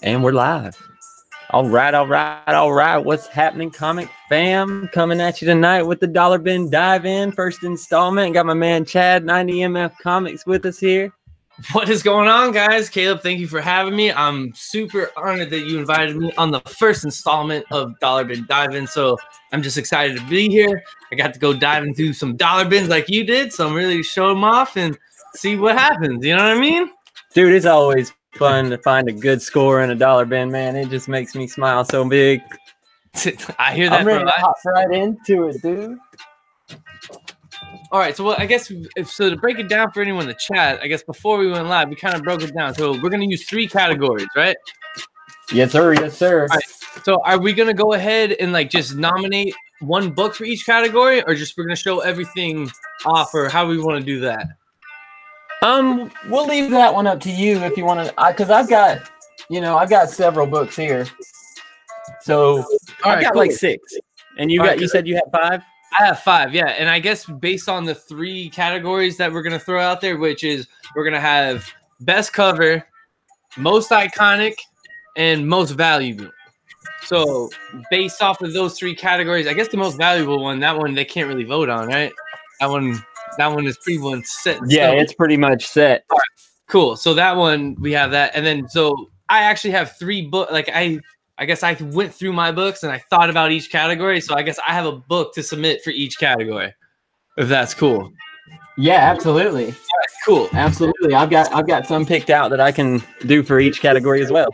And we're live. All right. What's happening, comic fam? Coming at you tonight with the Dollar Bin Dive In, first installment. Got my man Chad, 90MF Comics, with us here. What is going on, guys? Caleb, thank you for having me. I'm super honored that you invited me on the first installment of Dollar Bin Dive In. So I'm just excited to be here. I got to go diving through some dollar bins like you did. So I'm really to show them off and see what happens. You know what I mean? Dude, it's always fun to find a good score in a dollar bin, man. It just makes me smile so big. I hear that. I'm ready to hop right into it, dude. All right, so I guess to break it down for anyone in the chat, I guess before we went live, we kind of broke it down. So we're going to use 3 categories, right? Yes, sir. Yes, sir. All right, so are we going to go ahead and just nominate one book for each category, or just we're going to show everything off, or how we want to do that? We'll leave that one up to you if you want to, because I've got several books here. So I've got like 6, and you said you had 5. I have 5, yeah. And I guess based on the 3 categories that we're gonna throw out there, which is we're gonna have best cover, most iconic, and most valuable. So based off of those 3 categories, I guess the most valuable one, that one they can't really vote on, right? That one is pretty much set. Yeah, it's pretty much set. All right, cool. So that one, we have that. And then, so I actually have 3 books. Like I guess I went through my books and I thought about each category. So I guess I have a book to submit for each category, if that's cool. Yeah, absolutely. All right, cool. Absolutely. I've got some picked out that I can do for each category as well.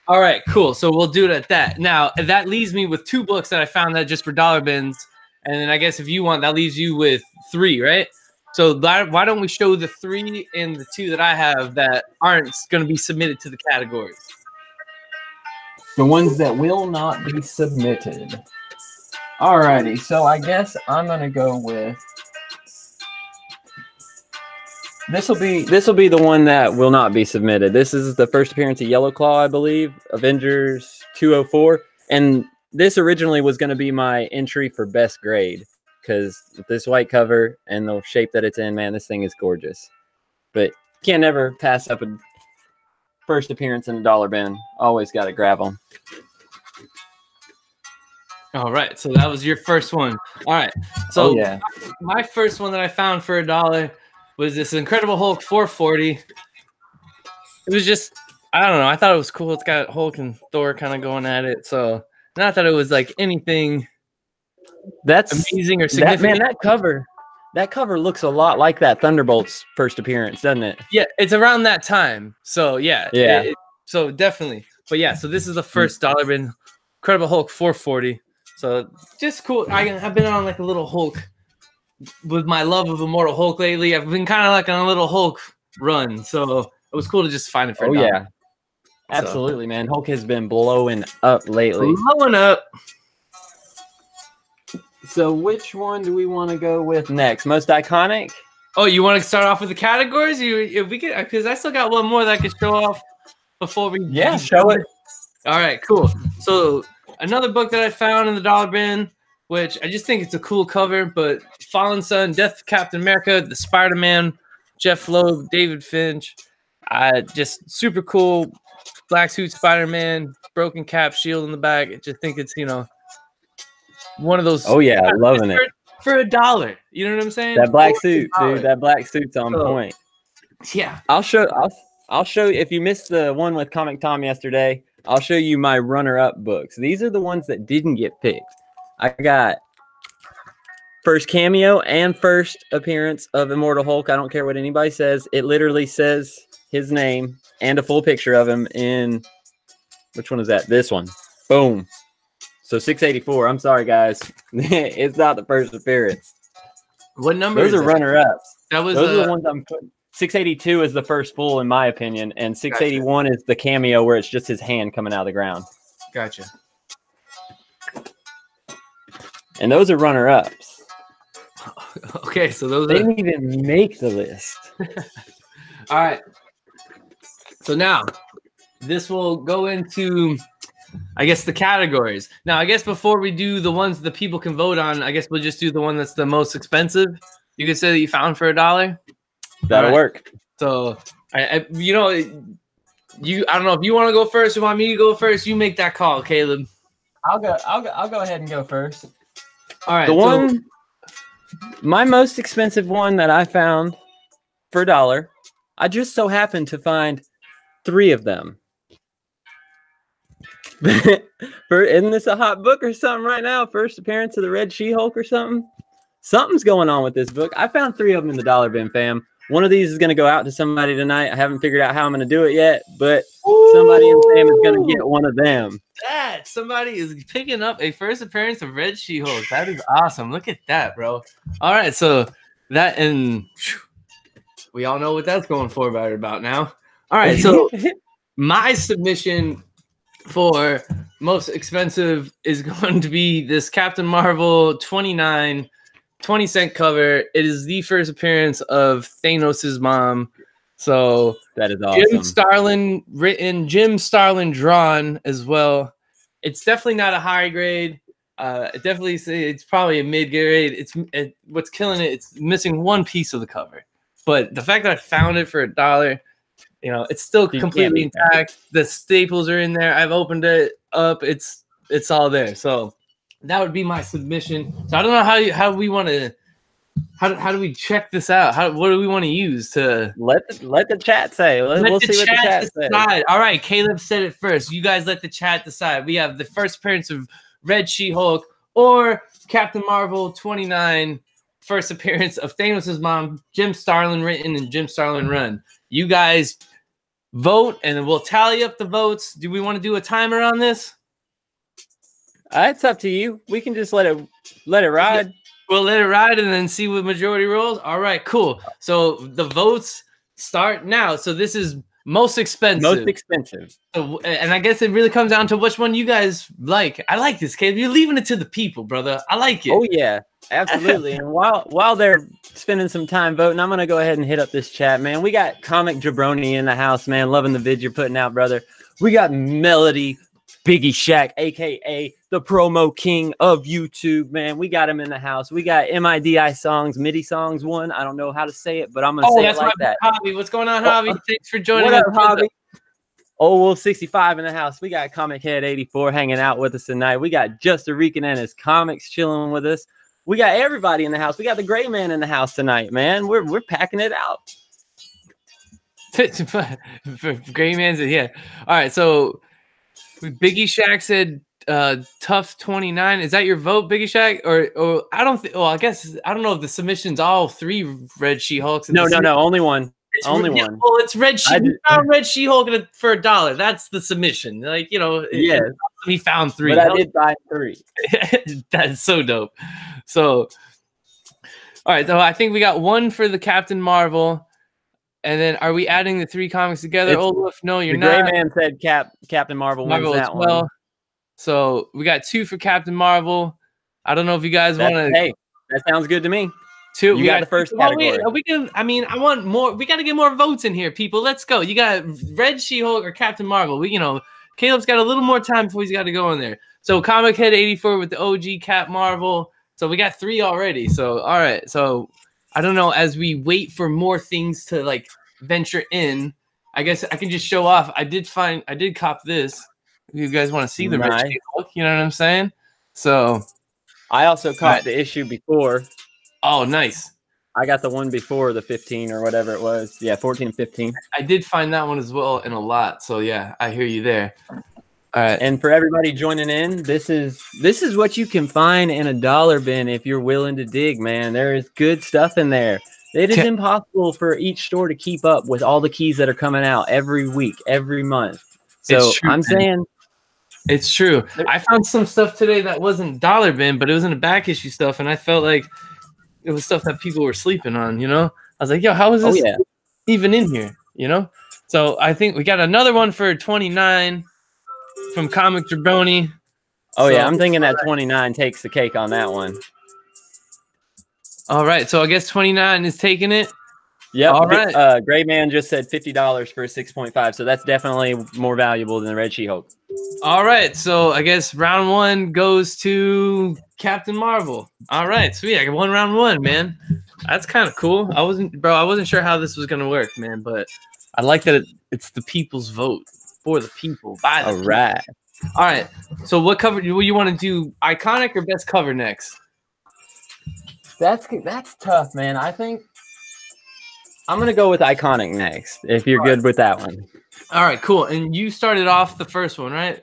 All right, cool. So we'll do it at that. Now, that leaves me with 2 books that I found that just for dollar bins. And then I guess if you want, that leaves you with 3, right? So why don't we show the 3 and the 2 that I have that aren't going to be submitted to the categories? The ones that will not be submitted. Alrighty, so I guess I'm gonna go with this will be the one that will not be submitted. This is the first appearance of Yellow Claw, I believe, Avengers 204, and this originally was going to be my entry for best grade because this white cover and the shape that it's in, man, this thing is gorgeous. But can't never pass up a first appearance in a dollar bin. Always got to grab them. All right, so that was your first one. All right, so yeah, my first one that I found for $1 was this Incredible Hulk 440. It was just, I don't know, I thought it was cool. It's got Hulk and Thor kind of going at it. So not that it was like anything that's amazing or significant. That cover looks a lot like that Thunderbolt's first appearance, doesn't it? Yeah, it's around that time. So yeah. So definitely. But yeah, so this is the first dollar bin, Incredible Hulk 440. So just cool. I've been on like a little Hulk with my love of Immortal Hulk lately. I've been kind of like on a little Hulk run. So it was cool to just find it for $1. Yeah. Absolutely, man. Hulk has been blowing up lately. Blowing up. So which one do we want to go with next? Most iconic? Oh, you want to start off with the categories? If we could, because I still got one more that I could show off before we. Yeah, show it. All right, cool. So another book that I found in the dollar bin, which I just think it's a cool cover, but Fallen Sun, Death of Captain America, the Spider-Man, Jeff Loeb, David Finch, just super cool. Black suit Spider-Man, broken cap, shield in the back. I just think it's, one of those. Oh yeah, loving it for $1. You know what I'm saying? That black suit, dude. That black suit's on point. Yeah, I'll show you. If you missed the one with Comic Tom yesterday, I'll show you my runner-up books. These are the ones that didn't get picked. I got first cameo and first appearance of Immortal Hulk. I don't care what anybody says. It literally says his name and a full picture of him in, which one is that? This one. Boom. So 684. I'm sorry, guys. It's not the first appearance. What number? Those are runner-ups. Those are the ones I'm putting. 682 is the first full, in my opinion, and 681 is the cameo where it's just his hand coming out of the ground. Gotcha. And those are runner-ups. Okay, so those they didn't even make the list. All right. So now, this will go into, I guess, the categories. Now, I guess before we do the ones that people can vote on, I guess we'll just do the one that's the most expensive. You could say that you found for $1. That'll work. So, I don't know if you want to go first or want me to go first. You make that call, Caleb. I'll go ahead and go first. All right. My most expensive one that I found for $1, I just so happened to find 3 of them. Isn't this a hot book or something right now? First appearance of the Red She-Hulk or something? Something's going on with this book. I found 3 of them in the dollar bin, fam. One of these is going to go out to somebody tonight. I haven't figured out how I'm going to do it yet, but somebody in fam is going to get one of them. That somebody is picking up a first appearance of Red She-Hulk. That is awesome. Look at that, bro. All right, so that, and we all know what that's going for right about now. All right, so my submission for most expensive is going to be this Captain Marvel 20-cent cover. It is the first appearance of Thanos' mom. So that is awesome. Jim Starlin written, Jim Starlin drawn as well. It's definitely not a high grade. Definitely say it's probably a mid grade. What's killing it, it's missing one piece of the cover. But the fact that I found it for $1, you know, it's still completely intact. The staples are in there. I've opened it up. It's all there. So that would be my submission. So I don't know how we want to. How do we check this out? What do we want to use to let the chat say? We'll see what the chat says. All right, Caleb said it first. You guys let the chat decide. We have the first appearance of Red She-Hulk or Captain Marvel 29, first appearance of Thanos' mom, Jim Starlin written and Jim Starlin run. You guys vote, and we'll tally up the votes. Do we want to do a timer on this? It's up to you. We can just let it ride. We'll let it ride and then see what majority rolls. All right, cool. So the votes start now. So this is most expensive. Most expensive. So, and I guess it really comes down to which one you guys like. I like this, kid. You're leaving it to the people, brother. I like it. Oh yeah, absolutely. And while they're spending some time voting, I'm gonna go ahead and hit up this chat, man. We got Comic Jabroni in the house, man. Loving the vid you're putting out, brother. We got Melody Biggie Shack, aka the promo king of YouTube, man. We got him in the house. We got MIDI songs, MIDI songs. One, I don't know how to say it, but I'm gonna say it like that. Javi. What's going on, Javi? Thanks for joining us, Javi. Oh, Wolf 65 in the house. We got Comic Head 84 hanging out with us tonight. We got Just a Rican and his comics chilling with us. We got everybody in the house. We got the Gray Man in the house tonight, man. We're packing it out. Gray Man said, yeah. All right, so Biggie Shack said tough 29. Is that your vote, Biggie Shack? Or I don't think. Well, I guess I don't know if the submission's all 3 Red She-Hulks. No, only one. Only one. Well, it's Red She. We found Red She-Hulk for $1. That's the submission. Like, you know, yeah. We found 3. But I did buy 3. That's so dope. So, all right. So I think we got 1 for the Captain Marvel. And then, are we adding the 3 comics together? Olaf, no, you're not. The Gray Man said Captain Marvel wins that one. So we got 2 for Captain Marvel. I don't know if you guys want to. Hey, that sounds good to me. 2. You got the first category. I want more. We got to get more votes in here, people. Let's go. You got Red She-Hulk or Captain Marvel. Caleb's got a little more time before he's got to go in there. So Comic Head 84 with the OG Cap Marvel. So we got 3 already. So all right. So I don't know. As we wait for more things to like venture in, I guess I can just show off. I did cop this. If you guys want to see the Red She-Hulk, you know what I'm saying? So I also caught the issue before. Oh, nice. I got the one before the 15 or whatever it was. Yeah, 14 and 15. I did find that one as well in a lot. So yeah, I hear you there. All right. And for everybody joining in, this is what you can find in a dollar bin if you're willing to dig, man. There is good stuff in there. It is impossible for each store to keep up with all the keys that are coming out every week, every month. So I'm saying it's true. I found some stuff today that wasn't dollar bin, but it was in the back issue stuff, and I felt like it was stuff that people were sleeping on, you know? I was like, yo, how is this even in here, you know? So I think we got another one for 29 from Comic Jabroni. Oh, yeah, I'm thinking that 29 takes the cake on that one. All right, so I guess 29 is taking it. Yep. All right. Gray Man just said $50 for a 6.5, so that's definitely more valuable than the Red She-Hulk. All right, so I guess round 1 goes to Captain Marvel. All right, sweet. I got round 1, man. That's kind of cool. I wasn't sure how this was gonna work, man, but I like that it's the people's vote for the people by the All people. right. All right. So what cover do you want to do? Iconic or best cover next? That's tough, man. I think I'm gonna go with iconic next. If you're good with that one. All right, cool. And you started off the first one, right?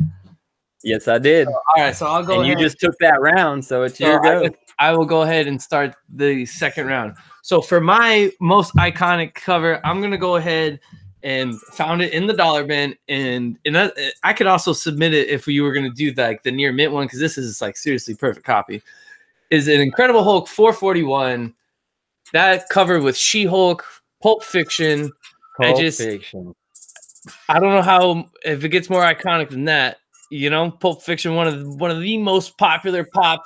Yes, I did. All right, so I'll go. And ahead. you just took that round, so it's your go. I will go ahead and start the second round. So for my most iconic cover, I'm gonna go ahead and found it in the dollar bin, and I could also submit it if you were gonna do like the near mint one, because this is like seriously perfect copy. Is an Incredible Hulk 441. That cover with She-Hulk, Pulp Fiction. Fiction. I don't know how if it gets more iconic than that. You know, Pulp Fiction, one of the most popular pop,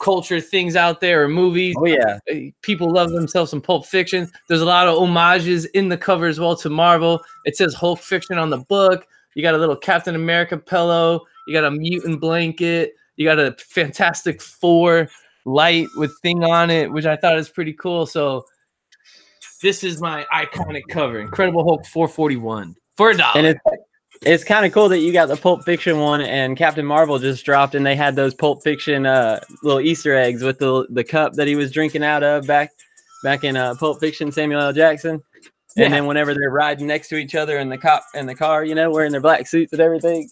culture things out there, or movies. Oh yeah, people love themselves some Pulp Fiction. There's a lot of homages in the cover as well to Marvel. It says Hulk Fiction on the book. You got a little Captain America pillow. You got a mutant blanket. You got a Fantastic Four light with thing on it, which I thought is pretty cool. So this is my iconic cover, Incredible Hulk 441 for $1. And it's kind of cool that you got the Pulp Fiction one, and Captain Marvel just dropped, and they had those Pulp Fiction little Easter eggs with the cup that he was drinking out of back in Pulp Fiction, Samuel L. Jackson. Yeah. And then whenever they're riding next to each other in the car, wearing their black suits and everything,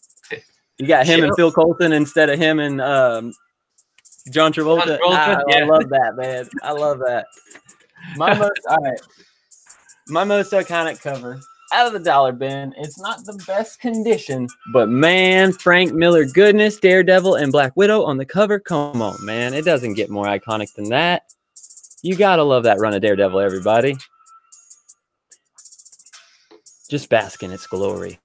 you got him and Phil Coulson instead of him and John Travolta. I love that, man. I love that. My most iconic cover out of the dollar bin. It's not the best condition, but man, Frank Miller goodness, Daredevil and Black Widow on the cover. Come on, man. It doesn't get more iconic than that. You gotta love that run of Daredevil, everybody. Just bask in its glory.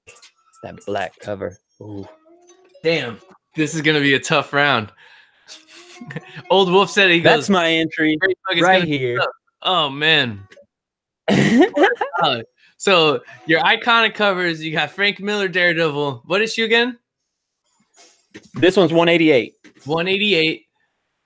That black cover. Ooh. Damn, this is gonna be a tough round. Old Wolf said that's my entry right here. Oh man. So your iconic covers, you got Frank Miller Daredevil. What issue again? This one's 188. 188.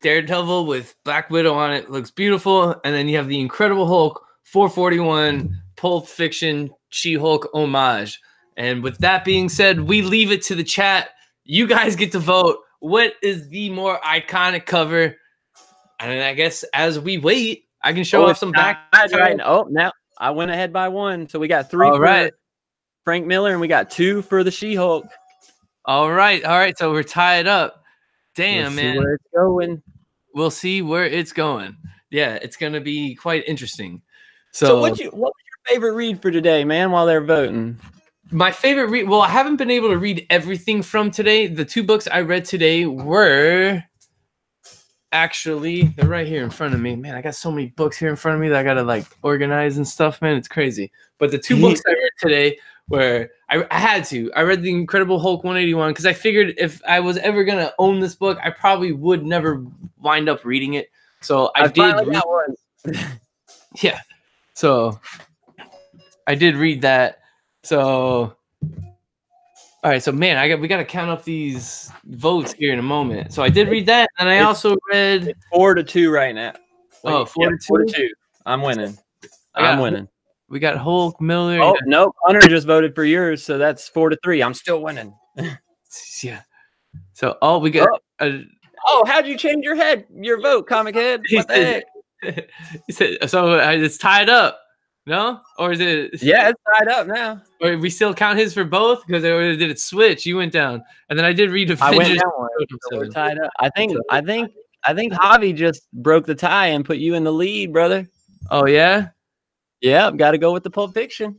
Daredevil with Black Widow on it. Looks beautiful. And then you have the Incredible Hulk 441 Pulp Fiction She-Hulk homage. And with that being said, we leave it to the chat. You guys get to vote. What is the more iconic cover? And I guess as we wait, I can show off some back. Right. Oh, now I went ahead by one. So we got 3 for Frank Miller, and we got 2 for the She-Hulk. All right. So we're tied up. Damn, man. Where it's going. We'll see where it's going. Yeah, it's going to be quite interesting. So what was your favorite read for today, man, while they're voting? My favorite read, well, I haven't been able to read everything from today. The 2 books I read today were actually, they're right here in front of me. Man, I got so many books here in front of me that I got to like organize and stuff, man. It's crazy. But the 2 books I read today were, I had to. I read the Incredible Hulk 181 because I figured if I was ever going to own this book, I probably would never wind up reading it. So I did read one. Yeah. So I did read that. So, all right. So, man, we got to count up these votes here in a moment. So I did read that, and I also read 4-2 right now. Oh, 4-2. I'm winning. I'm winning. We got Hulk, Miller. Oh no, Hunter just voted for yours, so that's 4-3. I'm still winning. Yeah. So, we got. How'd you change your vote, Comic Head? What the heck? He said, so it's tied up. No? Or is it? Yeah, it's tied up now. Or we still count his for both? Because did it switch? You went down. And then I did read I went down one. So we're tied up. I think Javi just broke the tie and put you in the lead, brother. Oh, yeah? Yeah, got to go with the Pulp Fiction.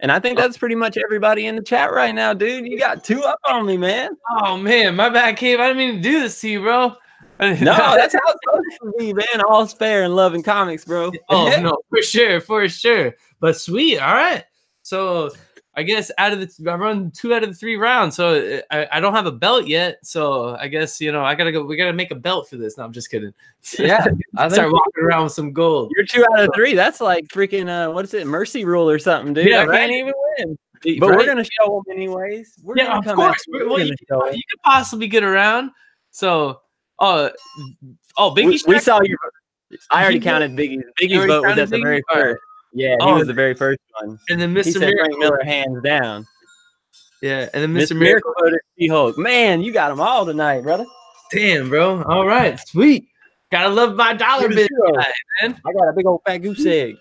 And I think that's pretty much everybody in the chat right now, dude. You got 2 up on me, man. Oh, man. My bad, Cave. I didn't mean to do this to you, bro. No, that's how it's supposed to be, man. All's fair in love and comics, bro. Oh, no, for sure. But sweet. All right. So I guess I run 2 out of the 3 rounds. So I don't have a belt yet. So I guess, we got to make a belt for this. No, I'm just kidding. Yeah. I start walking around with some gold. You're 2 out of 3. That's like freaking, what is it? Mercy rule or something, dude. Yeah, I can't even win. But we're going to show them anyways. Of course. You could possibly get around. So, Biggie. We saw you. I already counted Biggie's. Biggie's vote was at the very first. Yeah, he Oh, was the very first one. and then He Mr. said Frank Miracle. Miller hands down. Yeah, and then Mr. Mr. Miracle Miracle. voted She-Hulk. Man, you got them all tonight, brother. Damn, bro. All right, sweet. Gotta love my dollar You're the bin zero. guy, man. I got a big old fat goose egg.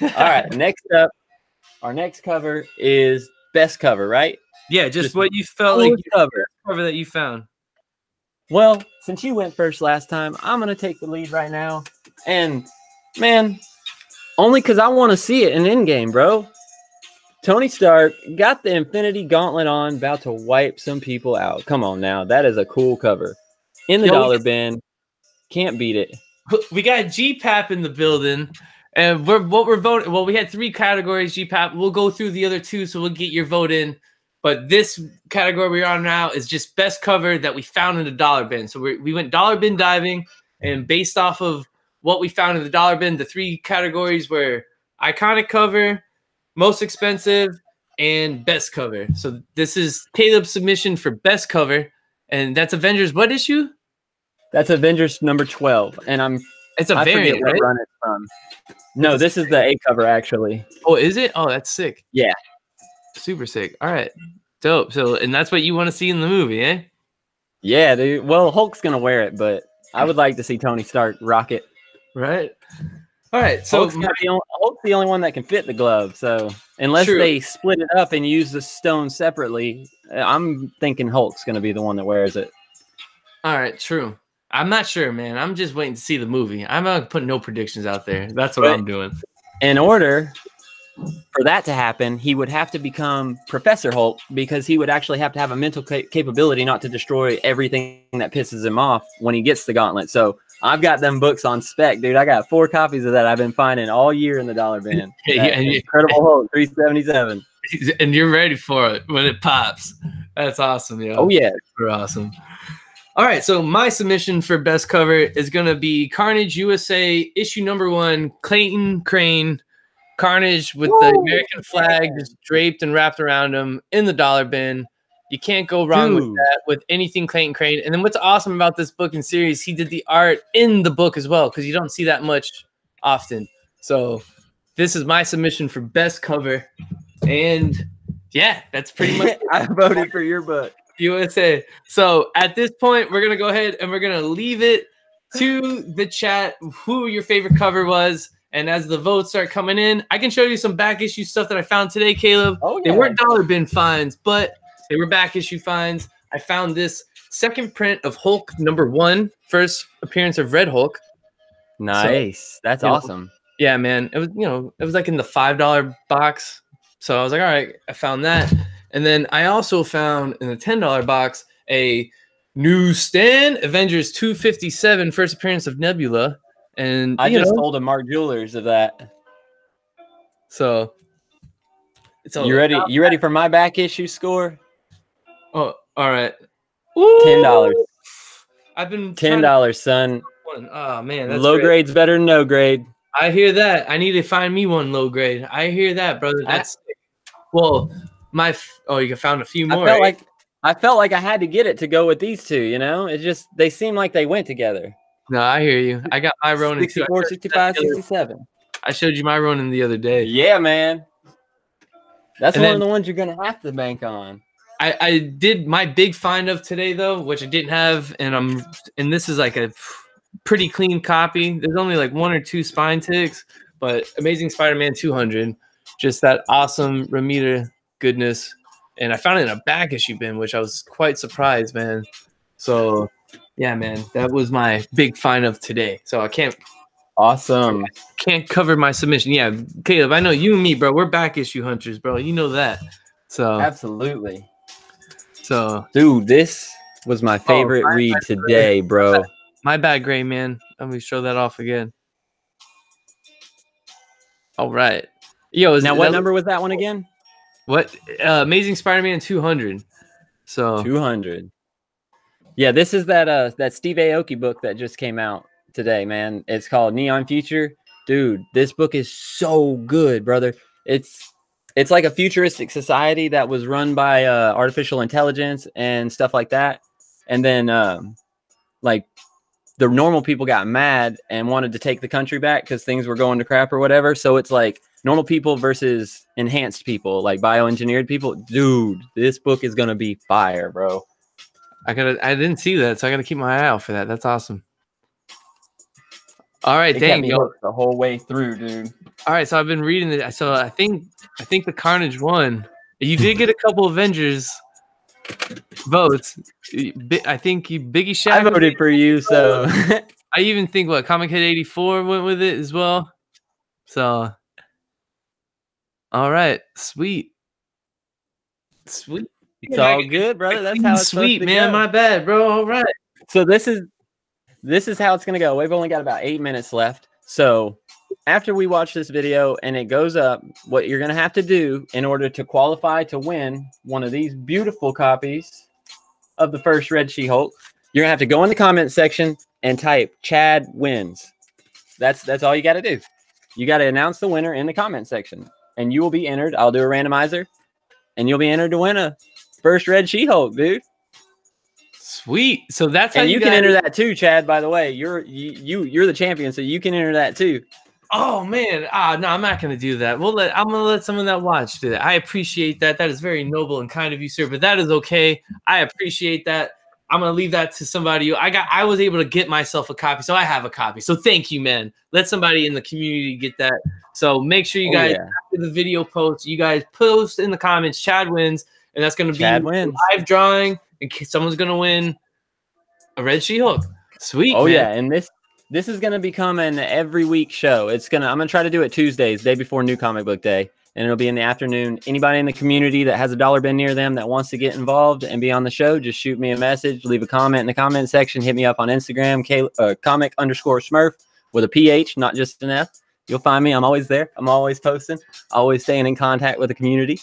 All right, next up, our next cover is best cover, right? Yeah, just what you felt like Coolest cover. cover that you found. Well, since you went first last time, I'm going to take the lead right now. And, man, only because I want to see it in Endgame, bro. Tony Stark got the Infinity Gauntlet on, about to wipe some people out. Come on now. That is a cool cover. In the dollar bin. Can't beat it. We got GPAP in the building. And we're voting. Well, we had 3 categories, GPAP. We'll go through the other 2, so we'll get your vote in. But this category we're on now is just best cover that we found in the dollar bin. So we went dollar bin diving, and based off of what we found in the dollar bin, the 3 categories were iconic cover, most expensive, and best cover. So this is Caleb's submission for best cover, and that's Avengers what issue? That's Avengers number 12, and it's a I variant, forget what right? run it's from. No, this is the A cover actually. Oh, is it? Oh, that's sick. Yeah. Super sick. All right. Dope. So, and that's what you want to see in the movie, eh? Yeah, dude. Well, Hulk's gonna wear it, but I would like to see Tony Stark rock it. Right. All right. So Hulk's the only one that can fit the glove. So unless they split it up and use the stone separately, I'm thinking Hulk's gonna be the one that wears it. All right. True. I'm not sure, man. I'm just waiting to see the movie. I'm not putting no predictions out there. That's what I'm doing. In order for that to happen, he would have to become Professor Hulk, because he would actually have to have a mental capability not to destroy everything that pisses him off when he gets the gauntlet. So I've got them books on spec, dude. I got 4 copies of that I've been finding all year in the dollar bin. Incredible Hulk 377. And you're ready for it when it pops. That's awesome, yo. Oh, yeah. Super awesome. All right, so my submission for best cover is going to be Carnage USA issue number 1, Clayton Crane. Carnage with the American flag just draped and wrapped around him in the dollar bin. You can't go wrong with that, with anything Clayton Crane. And then what's awesome about this book and series, he did the art in the book as well, because you don't see that much often. So this is my submission for best cover. And yeah, that's pretty much it. I voted for your book. USA. So at this point, we're going to go ahead and we're going to leave it to the chat who your favorite cover was. And as the votes start coming in, I can show you some back issue stuff that I found today, Caleb. Oh, yeah. They weren't dollar bin finds, but they were back issue finds. I found this second print of Hulk number 1, first appearance of Red Hulk. Nice. So, that's awesome. Yeah, man. It was, it was like in the $5 box. So I was like, all right, I found that. And then I also found in the $10 box a newsstand Avengers 257 first appearance of Nebula. And I just sold a Mark Jewelers of that. So it's you ready? You ready for my back issue score? Oh, all right. $10. I've been $10, son. Oh man, that's low grade's better than no grade. I hear that. I need to find me one low grade. I hear that, brother. That's well, you found a few more. I felt like I had to get it to go with these 2. It's just they seem like they went together. No, I hear you. I got my Ronin 64, 65, 67. I showed you my Ronin the other day. Yeah, man. That's one of the ones you're going to have to bank on. I did my big find of today, though, which I didn't have. And this is like a pretty clean copy. There's only like 1 or 2 spine ticks, but Amazing Spider-Man 200. Just that awesome Ramita goodness. And I found it in a back issue bin, which I was quite surprised, man. So... yeah, man, that was my big find of today. So I can't cover my submission. Yeah, Caleb, I know you and me, bro. We're back issue hunters, bro. You know that. So absolutely. So, dude, this was my favorite read today, bro. My bad, Gray man. Let me show that off again. All right. Yo, now what number was that one again? What? Amazing Spider-Man 200. So 200. Yeah, this is that Steve Aoki book that just came out today, man. It's called Neon Future. Dude, this book is so good, brother. It's like a futuristic society that was run by artificial intelligence and stuff like that. And then like the normal people got mad and wanted to take the country back because things were going to crap or whatever. So it's like normal people versus enhanced people, like bioengineered people. Dude, this book is gonna be fire, bro. I didn't see that, so I gotta keep my eye out for that. That's awesome. All right, It dang, kept me hooked the whole way through, dude. All right, so I've been reading it. So I think the Carnage won. You did get a couple Avengers votes. I think Biggie Shaq. I voted for you, so I even think Comic Head 84 went with it as well. So, all right, sweet. It's all good, brother. That's how it's sweet, supposed to man. go. My bad, bro. All right. So this is how it's gonna go. We've only got about 8 minutes left. So after we watch this video and it goes up, what you're gonna have to do in order to qualify to win one of these beautiful copies of the first Red She-Hulk, you're gonna have to go in the comment section and type Chad wins. That's all you got to do. You got to announce the winner in the comment section, and you will be entered. I'll do a randomizer, and you'll be entered to win a first Red She-Hulk, dude. Sweet. So that's how you can enter that too, Chad. By the way, you're the champion, so you can enter that too. Oh man, no, I'm not gonna do that. I'm gonna let someone that watched do that. I appreciate that. That is very noble and kind of you, sir. But that is okay. I appreciate that. I'm gonna leave that to somebody. I was able to get myself a copy, so I have a copy. So thank you, man. Let somebody in the community get that. So make sure you guys after the video post, you guys post in the comments. Chad wins, and that's gonna be a live drawing. And someone's gonna win a Red She-Hulk. Sweet. Oh man. Yeah, and this is gonna become an every week show. I'm gonna try to do it Tuesdays, day before New Comic Book Day, and it'll be in the afternoon. Anybody in the community that has a dollar bin near them that wants to get involved and be on the show, just shoot me a message, leave a comment in the comment section, hit me up on Instagram, comic_Smurph with a PH, not just an F. You'll find me. I'm always there. I'm always posting, always staying in contact with the community.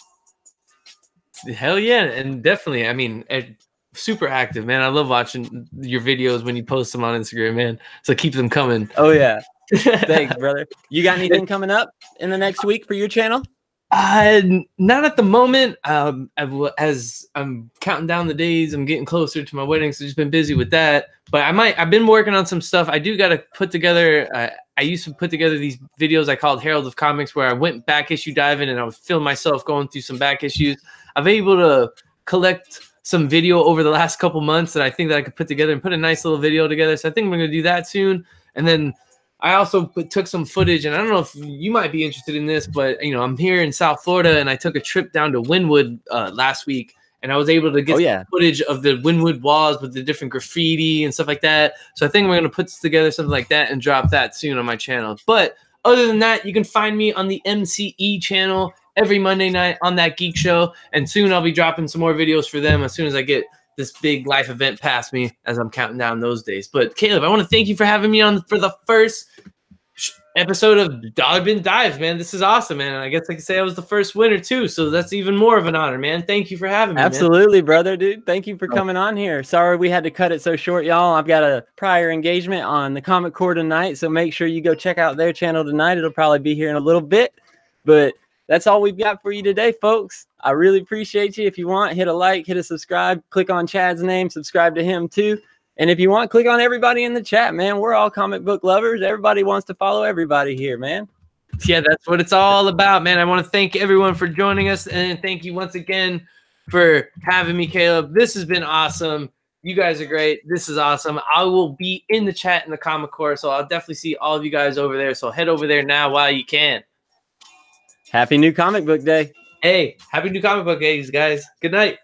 Hell yeah, and definitely. I mean, super active, man. I love watching your videos when you post them on Instagram, man. So keep them coming. Oh yeah. Thanks, brother. You got anything coming up in the next week for your channel? Not at the moment. As I'm counting down the days, I'm getting closer to my wedding, so just been busy with that. But I've been working on some stuff. I do got to put together. I used to put together these videos I called Herald of Comics, where I went back issue diving and I would film myself going through some back issues. I've been able to collect some video over the last couple months that I think that I could put together and put a nice little video together. So I think we're going to do that soon. And then I also took some footage, and I don't know if you might be interested in this, but I'm here in South Florida, and I took a trip down to Wynwood last week, and I was able to get some footage of the Wynwood walls with the different graffiti and stuff like that. So I think we're going to put together something like that and drop that soon on my channel. But other than that, you can find me on the MCE channel every Monday night on That Geek Show, and soon I'll be dropping some more videos for them as soon as I get this big life event past me, as I'm counting down those days. But Caleb, I want to thank you for having me on for the first episode of Dollar Bin Dives, man. This is awesome, man. And I guess I can say I was the first winner too, so that's even more of an honor, man. Thank you for having me. Absolutely, man. Brother, dude. Thank you for coming on here. Sorry we had to cut it so short, y'all. I've got a prior engagement on the Comic Core tonight, so make sure you go check out their channel tonight. It'll probably be here in a little bit, but that's all we've got for you today, folks. I really appreciate you. If you want, hit a like, hit a subscribe, click on Chad's name, subscribe to him too. And if you want, click on everybody in the chat, man. We're all comic book lovers. Everybody wants to follow everybody here, man. Yeah, that's what it's all about, man. I want to thank everyone for joining us, and thank you once again for having me, Caleb. This has been awesome. You guys are great. This is awesome. I will be in the chat in the Comic Core, so I'll definitely see all of you guys over there. So head over there now while you can. Happy New Comic Book Day. Hey, happy New Comic Book Days, guys. Good night.